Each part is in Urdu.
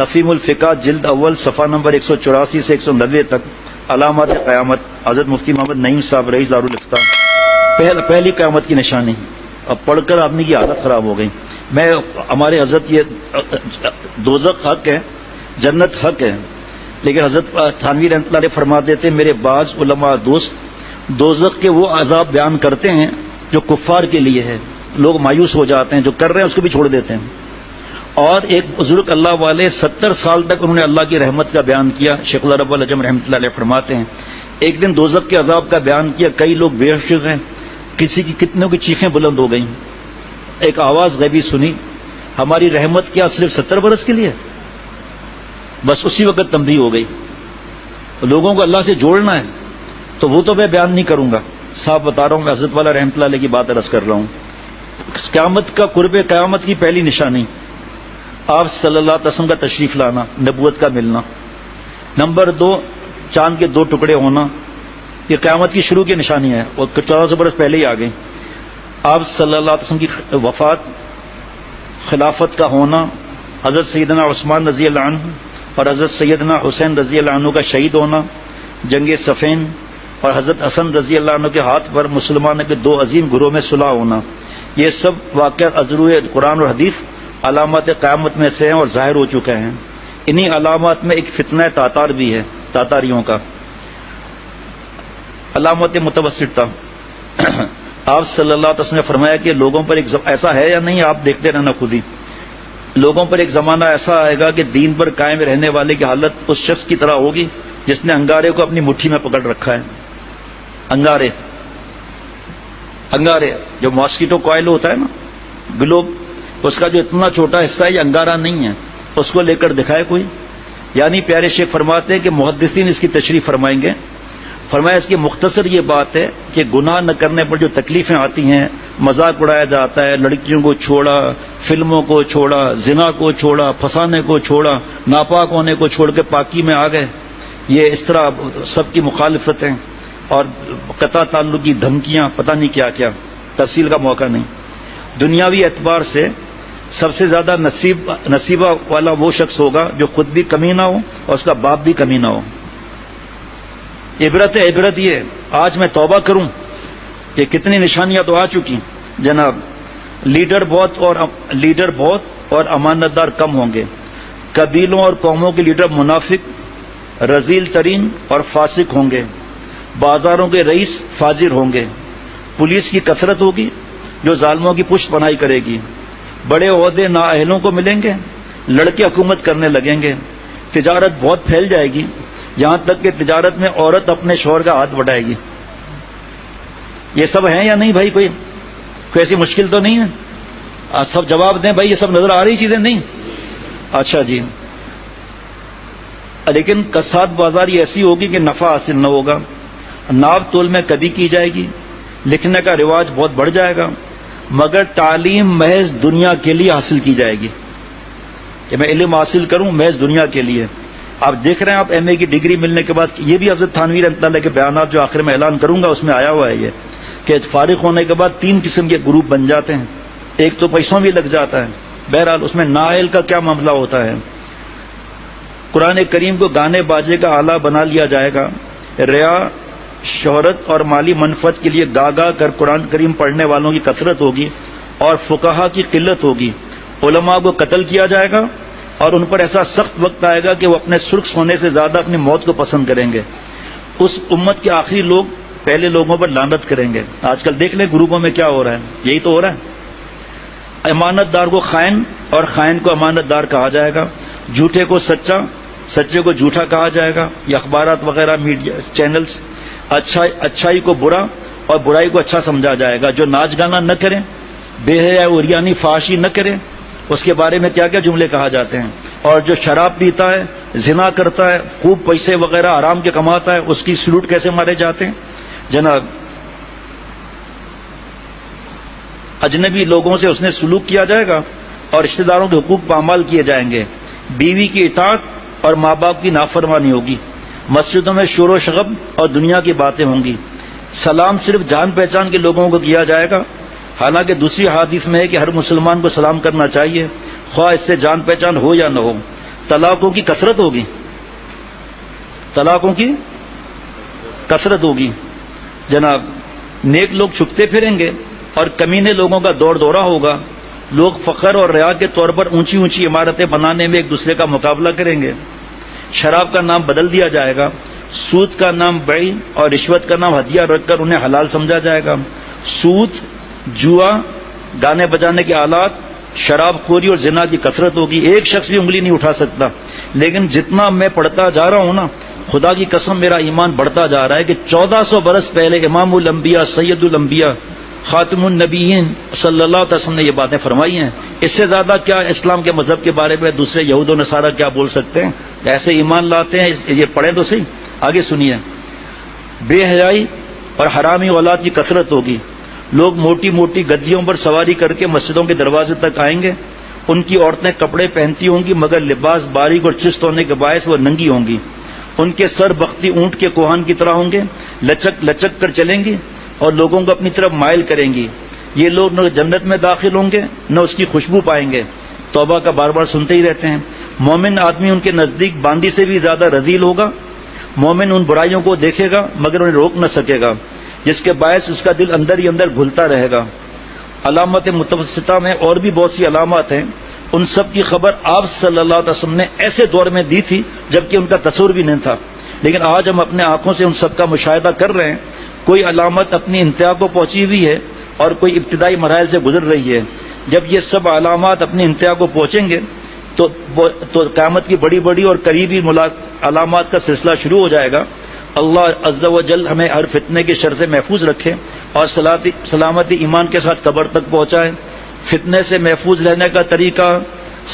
تفہیم الفقہ جلد اول صفحہ نمبر 184 سے 190 تک، علامات قیامت، حضرت مفتی محمد نعیم صاحب رئیس دارالفتہ، پہلی قیامت کی نشانی۔ اب پڑھ کر آدمی کی حالت خراب ہو گئی۔ ہمارے حضرت یہ دوزخ حق ہے، جنت حق ہے، لیکن حضرت تھانوی رحمۃ اللہ علیہ فرما دیتے ہیں، میرے بعض علماء دوست دوزخ کے وہ عذاب بیان کرتے ہیں جو کفار کے لیے ہے، لوگ مایوس ہو جاتے ہیں، جو کر رہے ہیں اس کو بھی چھوڑ دیتے ہیں۔ اور ایک بزرگ اللہ والے 70 سال تک انہوں نے اللہ کی رحمت کا بیان کیا، شیخ اللہ رب العجم رحمۃ اللہ علیہ فرماتے ہیں ایک دن دوزخ کے عذاب کا بیان کیا، کئی لوگ بے ہوش ہیں، کسی کی کتنوں کی چیخیں بلند ہو گئیں، ایک آواز غیبی سنی، ہماری رحمت کیا صرف 70 برس کے لیے؟ بس اسی وقت تنبیہ ہو گئی۔ لوگوں کو اللہ سے جوڑنا ہے تو وہ تو میں بیان نہیں کروں گا، صاحب بتا رہا ہوں، میں حضرت والا رحمۃ اللہ علیہ کی بات عرض کر رہا ہوں۔ قیامت کا قرب قیامت کی پہلی نشانی آپ صلی اللہ علیہ وسلم کا تشریف لانا، نبوت کا ملنا۔ نمبر 2، چاند کے 2 ٹکڑے ہونا، یہ قیامت کی شروع کی نشانی ہے، اور 1400 برس پہلے ہی آ گئی۔ آپ صلی اللہ علیہ وسلم کی وفات، خلافت کا ہونا، حضرت سیدنا عثمان رضی اللہ عنہ اور حضرت سیدنا حسین رضی اللہ عنہ کا شہید ہونا، جنگ صفین، اور حضرت حسن رضی اللہ عنہ کے ہاتھ پر مسلمانوں کے 2 عظیم گروہ میں صلح ہونا، یہ سب واقعات ازروع قرآن اور حدیث علامات قیامت میں سے ہیں اور ظاہر ہو چکے ہیں۔ انہی علامات میں ایک فتنہ تاتار بھی ہے، تاتاریوں کا۔ علامت متوسطہ، آپ صلی اللہ علیہ وسلم نے فرمایا کہ لوگوں پر ایسا ہے یا نہیں، آپ دیکھتے رہنا خود ہی، لوگوں پر ایک زمانہ ایسا آئے گا کہ دین پر قائم رہنے والے کی حالت اس شخص کی طرح ہوگی جس نے انگارے کو اپنی مٹھی میں پکڑ رکھا ہے۔ انگارے جو ماسکیٹو کوائل ہوتا ہے نا، گلوب، اس کا جو اتنا چھوٹا حصہ ہے یہ انگارہ نہیں ہے، اس کو لے کر دکھائے کوئی؟ یعنی پیارے شیخ فرماتے ہیں کہ محدثین اس کی تشریح فرمائیں گے، فرمایا اس کی مختصر یہ بات ہے کہ گناہ نہ کرنے پر جو تکلیفیں آتی ہیں، مذاق اڑایا جاتا ہے، لڑکیوں کو چھوڑا، فلموں کو چھوڑا، زنا کو چھوڑا، پھنسانے کو چھوڑا، ناپاک ہونے کو چھوڑ کے پاکی میں آ گئے، یہ اس طرح سب کی مخالفتیں اور قطع تعلق کی دھمکیاں، پتہ نہیں کیا کیا، تفصیل کا موقع نہیں۔ دنیاوی اعتبار سے سب سے زیادہ نصیبہ والا وہ شخص ہوگا جو خود بھی کمی نہ ہو اور اس کا باپ بھی کمی نہ ہو۔ عبرت یہ آج میں توبہ کروں کہ کتنی نشانیاں تو آ چکی جناب، لیڈر بہت اور امانت دار کم ہوں گے، قبیلوں اور قوموں کے لیڈر منافق، رذیل ترین اور فاسق ہوں گے، بازاروں کے رئیس فاجر ہوں گے، پولیس کی کثرت ہوگی جو ظالموں کی پشت پناہی کرے گی، بڑے عہدے نااہلوں کو ملیں گے، لڑکے حکومت کرنے لگیں گے، تجارت بہت پھیل جائے گی، یہاں تک کہ تجارت میں عورت اپنے شوہر کا ہاتھ بٹائے گی۔ یہ سب ہیں یا نہیں بھائی؟ کوئی ایسی مشکل تو نہیں ہے؟ سب جواب دیں بھائی، یہ سب نظر آ رہی چیزیں نہیں؟ اچھا جی، لیکن کساد بازاری ایسی ہوگی کہ نفع حاصل نہ ہوگا، ناپ تول میں کبھی کی جائے گی، لکھنے کا رواج بہت بڑھ جائے گا، مگر تعلیم محض دنیا کے لیے حاصل کی جائے گی کہ میں علم حاصل کروں محض دنیا کے لیے۔ آپ دیکھ رہے ہیں، آپ ایم اے کی ڈگری ملنے کے بعد، یہ بھی حضرت تھانوی رحمۃ اللہ کے بیانات جو آخر میں اعلان کروں گا اس میں آیا ہوا ہے یہ کہ فارغ ہونے کے بعد 3 قسم کے گروپ بن جاتے ہیں، ایک تو پیسوں بھی لگ جاتا ہے، بہرحال اس میں نااہل کا کیا معاملہ ہوتا ہے۔ قرآن کریم کو گانے باجے کا آلہ بنا لیا جائے گا، ریا، شہرت اور مالی منفعت کے لیے گاگا کر قرآن کریم پڑھنے والوں کی کثرت ہوگی اور فقہا کی قلت ہوگی، علماء کو قتل کیا جائے گا اور ان پر ایسا سخت وقت آئے گا کہ وہ اپنے سرخ سونے سے زیادہ اپنی موت کو پسند کریں گے۔ اس امت کے آخری لوگ پہلے لوگوں پر لعنت کریں گے۔ آج کل دیکھ لیں گروپوں میں کیا ہو رہا ہے، یہی تو ہو رہا ہے۔ امانت دار کو خائن اور خائن کو امانت دار کہا جائے گا، جھوٹے کو سچا، سچے کو جھوٹا کہا جائے گا، یہ اخبارات وغیرہ میڈیا چینلز، اچھائی کو برا اور برائی کو اچھا سمجھا جائے گا، جو ناچ گانا نہ کرے، بے حیا عریانی فحاشی نہ کرے، اس کے بارے میں کیا کیا جملے کہا جاتے ہیں، اور جو شراب پیتا ہے، زنا کرتا ہے، خوب پیسے وغیرہ حرام کے کماتا ہے، اس کی سلوٹ کیسے مارے جاتے ہیں جناب۔ اجنبی لوگوں سے اس نے سلوک کیا جائے گا اور رشتہ داروں کے حقوق پامال کیے جائیں گے، بیوی کی اطاعت اور ماں باپ کی نافرمانی ہوگی، مسجدوں میں شور و شغب اور دنیا کی باتیں ہوں گی، سلام صرف جان پہچان کے لوگوں کو کیا جائے گا، حالانکہ دوسری حدیث میں ہے کہ ہر مسلمان کو سلام کرنا چاہیے، خواہ اس سے جان پہچان ہو یا نہ ہو، طلاقوں کی کثرت ہوگی، طلاقوں کی کثرت ہوگی جناب. نیک لوگ چھپتے پھریں گے اور کمینے لوگوں کا دور دورہ ہوگا. لوگ فخر اور ریا کے طور پر اونچی اونچی عمارتیں بنانے میں ایک دوسرے کا مقابلہ کریں گے. شراب کا نام بدل دیا جائے گا، سود کا نام بیع اور رشوت کا نام ہدیہ رکھ کر انہیں حلال سمجھا جائے گا. سود، جوا، گانے بجانے کے آلات، شراب خوری اور زنا کی کثرت ہوگی. ایک شخص بھی انگلی نہیں اٹھا سکتا. لیکن جتنا میں پڑھتا جا رہا ہوں نا، خدا کی قسم میرا ایمان بڑھتا جا رہا ہے کہ 1400 برس پہلے امام الانبیاء سید الانبیاء خاتم النبیین صلی اللہ علیہ وسلم نے یہ باتیں فرمائی ہیں. اس سے زیادہ کیا اسلام کے مذہب کے بارے میں دوسرے یہود و نصارہ کیا بول سکتے ہیں؟ ایسے ایمان لاتے ہیں. یہ پڑھیں تو صحیح، آگے سنیے. بے حیائی اور حرامی اولاد کی کثرت ہوگی. لوگ موٹی موٹی گدیوں پر سواری کر کے مسجدوں کے دروازے تک آئیں گے. ان کی عورتیں کپڑے پہنتی ہوں گی مگر لباس باریک اور چست ہونے کے باعث وہ ننگی ہوں گی. ان کے سر بختی اونٹ کے کوہان کی طرح ہوں گے، لچک لچک کر چلیں گی اور لوگوں کو اپنی طرف مائل کریں گی. یہ لوگ نہ جنت میں داخل ہوں گے نہ اس کی خوشبو پائیں گے. توبہ کا بار بار سنتے ہی رہتے ہیں. مومن آدمی ان کے نزدیک باندی سے بھی زیادہ رذیل ہوگا. مومن ان برائیوں کو دیکھے گا مگر انہیں روک نہ سکے گا، جس کے باعث اس کا دل اندر ہی اندر گھلتا رہے گا. علامت متوسطہ میں اور بھی بہت سی علامات ہیں. ان سب کی خبر آپ صلی اللہ علیہ وسلم نے ایسے دور میں دی تھی جبکہ ان کا تصور بھی نہیں تھا، لیکن آج ہم اپنے آنکھوں سے ان سب کا مشاہدہ کر رہے ہیں. کوئی علامت اپنی انتہا کو پہنچی ہوئی ہے اور کوئی ابتدائی مراحل سے گزر رہی ہے. جب یہ سب علامات اپنی انتہا کو پہنچیں گے تو قیامت کی بڑی بڑی اور قریبی علامات کا سلسلہ شروع ہو جائے گا. اللہ عز و جل ہمیں ہر فتنے کے شر سے محفوظ رکھے اور سلامتی ایمان کے ساتھ قبر تک پہنچائے. فتنے سے محفوظ رہنے کا طریقہ،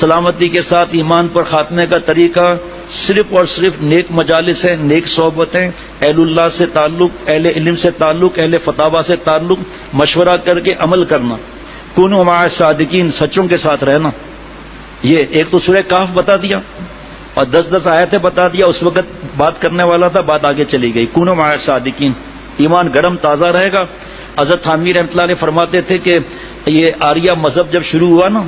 سلامتی کے ساتھ ایمان پر خاتمے کا طریقہ صرف اور صرف نیک مجالس ہیں، نیک صحبتیں، اہل اللہ سے تعلق، اہل علم سے تعلق، اہل فتاوی سے تعلق، مشورہ کر کے عمل کرنا. کونوا مع الصادقین، سچوں کے ساتھ رہنا. یہ ایک تو سورہ کہف بتا دیا اور 10 آیتیں بتا دیا. اس وقت بات کرنے والا تھا، بات آگے چلی گئی. کونوا مع الصادقین، ایمان گرم تازہ رہے گا. حضرت تھانوی رحمۃ اللہ علیہ فرماتے تھے کہ یہ آریہ مذہب جب شروع ہوا نا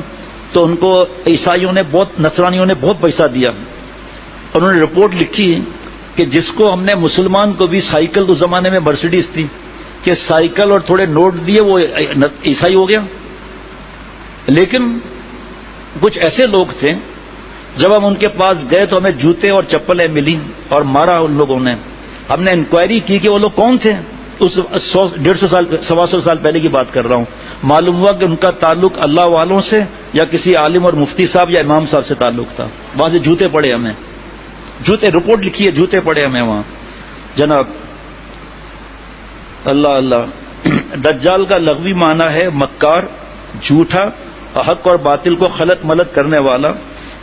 تو ان کو عیسائیوں نے نصرانیوں نے بہت پیسہ دیا. انہوں نے رپورٹ لکھی کہ جس کو ہم نے مسلمان کو بھی سائیکل اس زمانے میں مرسیڈیز تھی کہ سائیکل اور تھوڑے نوٹ دیے وہ عیسائی ہو گیا. لیکن کچھ ایسے لوگ تھے جب ہم ان کے پاس گئے تو ہمیں جوتے اور چپلیں ملی اور مارا ان لوگوں نے. ہم نے انکوائری کی کہ وہ لوگ کون تھے. اس 150 سال 125 سال پہلے کی بات کر رہا ہوں. معلوم ہوا کہ ان کا تعلق اللہ والوں سے یا کسی عالم اور مفتی صاحب یا امام صاحب سے تعلق تھا. وہاں سے جوتے پڑے ہمیں، جوتے رپورٹ لکھی ہے، جوتے پڑے ہمیں وہاں جناب. اللہ اللہ. دجال کا لغوی معنی ہے مکار، جھوٹا، حق اور باطل کو خلط ملط کرنے والا.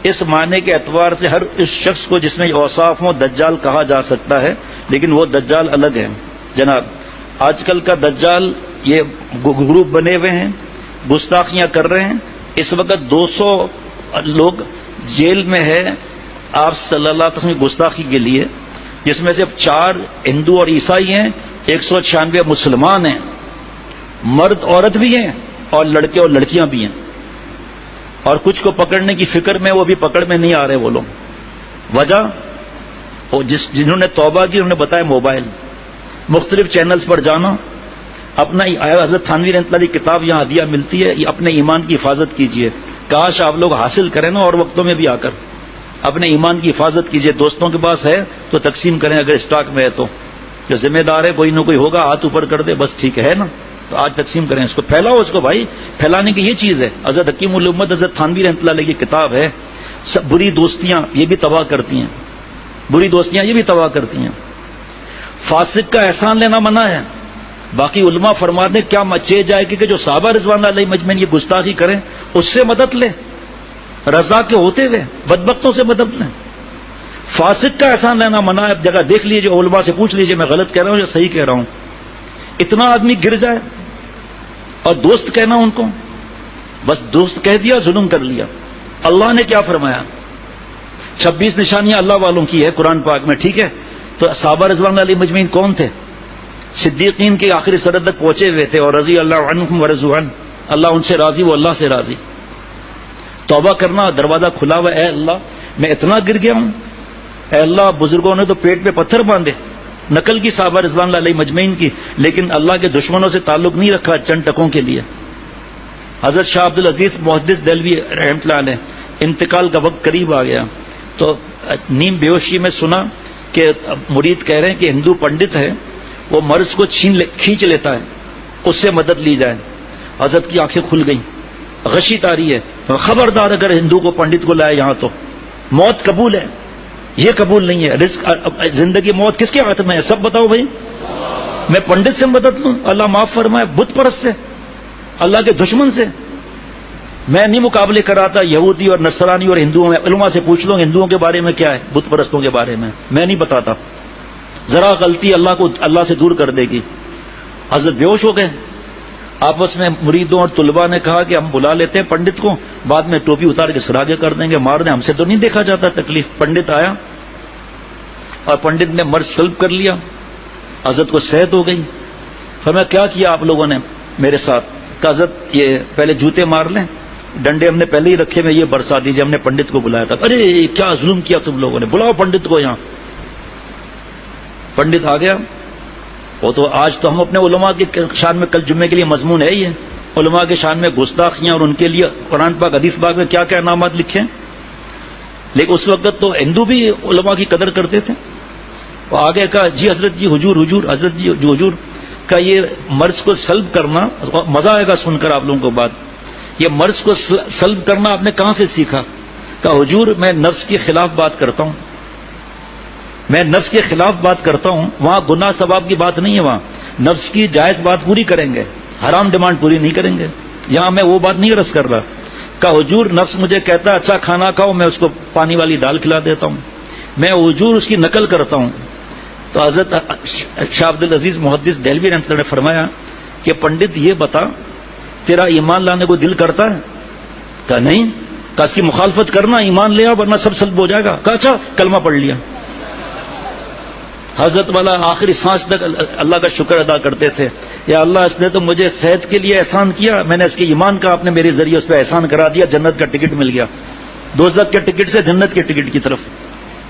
اس معنی کے اعتبار سے ہر اس شخص کو جس میں اوصاف ہوں دجال کہا جا سکتا ہے، لیکن وہ دجال الگ ہے جناب. آج کل کا دجال یہ گروپ بنے ہوئے ہیں، گستاخیاں کر رہے ہیں. اس وقت 200 لوگ جیل میں ہے آپ صلی اللہ علیہ وسلم کی گستاخی کے لیے، جس میں سے 4 ہندو اور عیسائی ہیں، 196 مسلمان ہیں، مرد عورت بھی ہیں اور لڑکے اور لڑکیاں بھی ہیں. اور کچھ کو پکڑنے کی فکر میں وہ بھی پکڑ میں نہیں آ رہے وہ لوگ. وجہ جنہوں نے توبہ کی انہوں نے بتایا موبائل، مختلف چینلز پر جانا. اپنا حضرت تھانوی رحمۃ اللہ کی کتاب یہاں ہدیہ ملتی ہے، یہ اپنے ایمان کی حفاظت کیجئے. کاش آپ لوگ حاصل کریں نا اور وقتوں میں بھی آ کر اپنے ایمان کی حفاظت کیجئے. دوستوں کے پاس ہے تو تقسیم کریں، اگر اسٹاک میں ہے تو. جو ذمہ دار ہے کوئی نہ کوئی ہوگا ہاتھ اوپر کر دے، بس ٹھیک ہے نا. تو آج تقسیم کریں، اس کو پھیلاؤ. اس کو بھائی پھیلانے کی یہ چیز ہے. حضرت حکیم الامت حضرت تھانوی رحمۃ اللہ علیہ کی کتاب ہے. سب بری دوستیاں یہ بھی تباہ کرتی ہیں، بری دوستیاں یہ بھی تباہ کرتی ہیں. فاسق کا احسان لینا منع ہے. باقی علماء فرماتے کیا مچے جائے کہ جو صحابہ رضوان اللہ علیہ مجمعین یہ گستاخی کریں اس سے مدد لے، رضا کے ہوتے ہوئے بدبختوں سے مدد لیں. فاسق کا احسان لینا منع ہے. اب جگہ دیکھ لیجیے، علماء سے پوچھ لیجیے میں غلط کہہ رہا ہوں یا صحیح کہہ رہا ہوں. اتنا آدمی گر جائے اور دوست کہنا ان کو، بس دوست کہہ دیا، ظلم کر لیا. اللہ نے کیا فرمایا؟ 26 نشانیاں اللہ والوں کی ہے قرآن پاک میں، ٹھیک ہے. تو صحابہ رضوان علیہ مجمعین کون تھے؟ صدیقین کی آخری سرحد تک پہنچے ہوئے تھے. اور رضی اللہ عنہم ورضوا عنہ، اللہ ان سے راضی، وہ اللہ سے راضی. توبہ کرنا دروازہ کھلا ہوا ہے. اے اللہ میں اتنا گر گیا ہوں؟ اے اللہ، بزرگوں نے تو پیٹ پہ پتھر باندھے، نقل کی صحابہ رضوان اللہ علیہ مجمعین کی، لیکن اللہ کے دشمنوں سے تعلق نہیں رکھا چند ٹکوں کے لیے۔ حضرت شاہ عبد العزیز محدث دہلوی رحمۃ اللہ علیہ، انتقال کا وقت قریب آ گیا تو نیم بے ہوشی میں سنا کہ مرید کہہ رہے ہیں کہ ہندو پنڈت ہے، وہ مرض کو کھینچ لیتا ہے، اس سے مدد لی جائے۔ حضرت کی آنکھیں کھل گئیں، غشی تاری ہے، خبردار اگر ہندو کو پنڈت کو لائے یہاں تو موت قبول ہے، یہ قبول نہیں ہے۔ رزق زندگی موت کس کے ہاتھ میں ہے؟ سب بتاؤ بھائی، میں پنڈت سے مدد لوں؟ اللہ معاف فرمائے، بت پرست سے، اللہ کے دشمن سے؟ میں نہیں مقابلے کراتا یہودی اور نصرانی اور ہندوؤں میں، علماء سے پوچھ لو ہندوؤں کے بارے میں کیا ہے، بت پرستوں کے بارے میں نہیں بتاتا۔ ذرا غلطی اللہ سے دور کر دے گی۔ حضرت بے ہوش ہو گئے۔ آپس میں مریدوں اور طلباء نے کہا کہ ہم بلا لیتے ہیں پنڈت کو، بعد میں ٹوپی اتار کے سراغے کر دیں گے، مار دیں، ہم سے تو نہیں دیکھا جاتا تکلیف۔ پنڈت آیا اور پنڈت نے مرض سلب کر لیا، حضرت کو صحت ہو گئی۔ فرمایا کیا کیا آپ لوگوں نے میرے ساتھ؟ کہ حضرت یہ پہلے جوتے مار لیں، ڈنڈے ہم نے پہلے ہی رکھے میں، یہ برسا دیجیے، ہم نے پنڈت کو بلایا تھا۔ ارے کیا ظلم کیا تم لوگوں نے، بلاؤ پنڈت کو یہاں۔ پنڈت آ گیا، وہ تو آج تو ہم اپنے علماء کی شان میں، کل جمعے کے لیے مضمون ہے ہی ہے، علماء کے شان میں گستاخیاں اور ان کے لیے قرآن پاک حدیث پاک میں کیا کیا انعامات لکھے ہیں، لیکن اس وقت تو ہندو بھی علماء کی قدر کرتے تھے۔ وہ آگے کہا جی حضرت جی حضور حضرت جی حضور کا یہ مرض کو سلب کرنا، مزہ آئے گا سن کر آپ لوگوں کو بات، یہ مرض کو سلب کرنا آپ نے کہاں سے سیکھا؟ کہا حضور میں نفس کے خلاف بات کرتا ہوں، میں نفس کے خلاف بات کرتا ہوں، وہاں گناہ ثواب کی بات نہیں ہے، وہاں نفس کی جائز بات پوری کریں گے، حرام ڈیمانڈ پوری نہیں کریں گے، یہاں میں وہ بات نہیں عرض کر رہا۔ کہا حضور نفس مجھے کہتا ہے اچھا کھانا کھاؤ، میں اس کو پانی والی دال کھلا دیتا ہوں، میں حضور اس کی نقل کرتا ہوں۔ تو حضرت شاہ عبد العزیز محدث دہلوی رحمۃ اللہ نے فرمایا کہ پنڈت یہ بتا تیرا ایمان لانے کو دل کرتا ہے؟ کہا نہیں۔ کہا اس کی مخالفت کرنا، ایمان لے آ ورنہ سب سلب ہو جائے گا۔ کہا اچھا کلمہ پڑھ لیا۔ حضرت والا آخری سانس تک اللہ کا شکر ادا کرتے تھے، یا اللہ اس نے تو مجھے صحت کے لیے احسان کیا، میں نے اس کے ایمان کا آپ نے میرے ذریعے اس پہ احسان کرا دیا، جنت کا ٹکٹ مل گیا، دوزخ کے ٹکٹ سے جنت کے ٹکٹ کی طرف۔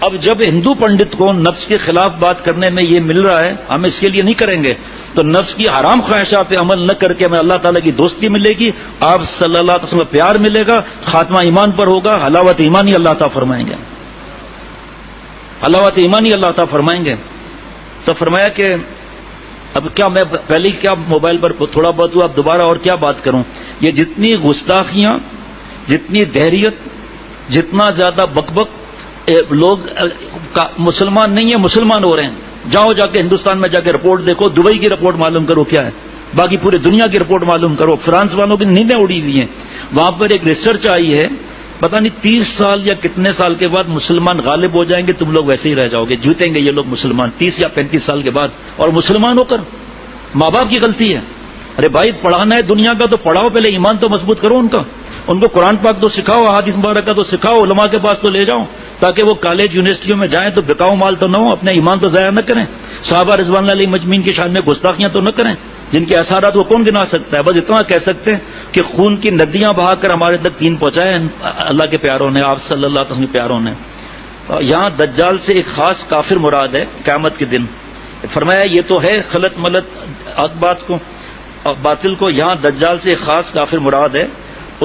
اب جب ہندو پنڈت کو نفس کے خلاف بات کرنے میں یہ مل رہا ہے، ہم اس کے لیے نہیں کریں گے تو نفس کی حرام خواہشات پہ عمل نہ کر کے ہمیں اللہ تعالیٰ کی دوستی ملے گی، آپ صلی اللہ علیہ وسلم کا پیار ملے گا، خاتمہ ایمان پر ہوگا، حلاوت ایمانی اللہ تعالیٰ فرمائیں گے، حلاوت ایمانی اللہ تعالیٰ فرمائیں گے۔ تو فرمایا کہ اب کیا میں پہلے کیا موبائل پر تھوڑا بہت ہوا، اب دوبارہ اور کیا بات کروں؟ یہ جتنی گستاخیاں، جتنی دہریت، جتنا زیادہ بک لوگ مسلمان نہیں ہیں مسلمان ہو رہے ہیں، جاؤ جا کے ہندوستان میں جا کے رپورٹ دیکھو، دبئی کی رپورٹ معلوم کرو کیا ہے، باقی پورے دنیا کی رپورٹ معلوم کرو، فرانس والوں کی نیندیں اڑی ہوئی ہیں۔ وہاں پر ایک ریسرچ آئی ہے، پتہ نہیں 30 سال یا کتنے سال کے بعد مسلمان غالب ہو جائیں گے، تم لوگ ویسے ہی رہ جاؤ گے، جیتیں گے یہ لوگ مسلمان 30 یا 35 سال کے بعد، اور مسلمان ہو کر ماں باپ کی غلطی ہے۔ ارے بھائی پڑھانا ہے دنیا کا تو پڑھاؤ، پہلے ایمان تو مضبوط کرو ان کو قرآن پاک تو سکھاؤ، احادیث مبارکہ تو سکھاؤ، علماء کے پاس تو لے جاؤ تاکہ وہ کالج یونیورسٹیوں میں جائیں تو بکاؤ مال تو نہ ہو، اپنے ایمان تو ضائع نہ کریں، صحابہ رضوان اللہ علیہ مجمعین کی شان میں گستاخیاں تو نہ کریں جن کے اثرات کو کون گنا سکتا ہے۔ بس اتنا کہہ سکتے ہیں کہ خون کی ندیاں بہا کر ہمارے تک دین پہنچائے اللہ کے پیاروں نے، آپ صلی اللہ علیہ وسلم کے پیاروں نے۔ یہاں دجال سے ایک خاص کافر مراد ہے قیامت کے دن، فرمایا یہ تو ہے خلط ملط بات کو باطل کو، یہاں دجال سے ایک خاص کافر مراد ہے،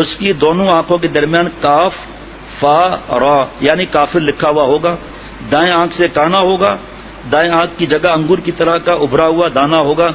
اس کی دونوں آنکھوں کے درمیان کاف فا را یعنی کافر لکھا ہوا ہوگا، دائیں آنکھ سے کانا ہوگا، دائیں آنکھ کی جگہ انگور کی طرح کا ابھرا ہوا دانا ہوگا،